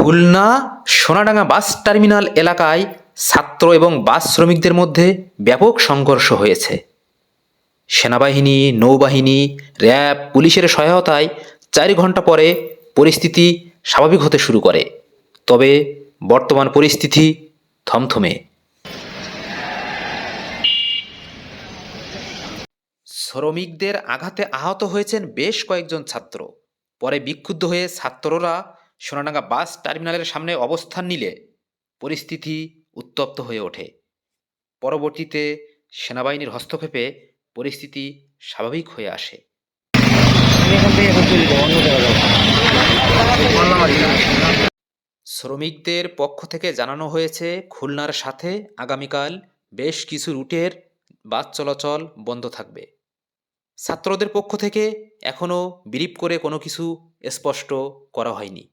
Khulna Sonadanga bus terminal এলাকায় ছাত্র এবং বাস শ্রমিকদের মধ্যে ব্যাপক সংঘর্ষ হয়েছে। সেনাবাহিনী, নৌবাহিনী, র্যাব, পুলিশের সহায়তায় 4 ঘন্টা পরে পরিস্থিতি স্বাভাবিক হতে শুরু করে। তবে বর্তমান পরিস্থিতি থমথমে। শ্রমিকদের আঘাতে আহত হয়েছেন বেশ কয়েকজন ছাত্র। পরে বিক্ষুব্ধ হয়ে ছাত্ররা সোনাডাঙ্গা বাস টার্মিনালের সামনে অবস্থান নিলে পরিস্থিতি উত্তপ্ত হয়ে ওঠে। পরবর্তীতে সেনাবাহিনীর হস্তক্ষেপে পরিস্থিতি স্বাভাবিক হয়ে আসে। শ্রমিকদের পক্ষ থেকে জানানো হয়েছে, খুলনার সাথে আগামীকাল বেশ কিছু রুটের বাস চলাচল বন্ধ থাকবে। ছাত্রদের পক্ষ থেকে এখনও ব্রিফ করে কোনো কিছু স্পষ্ট করা হয়নি।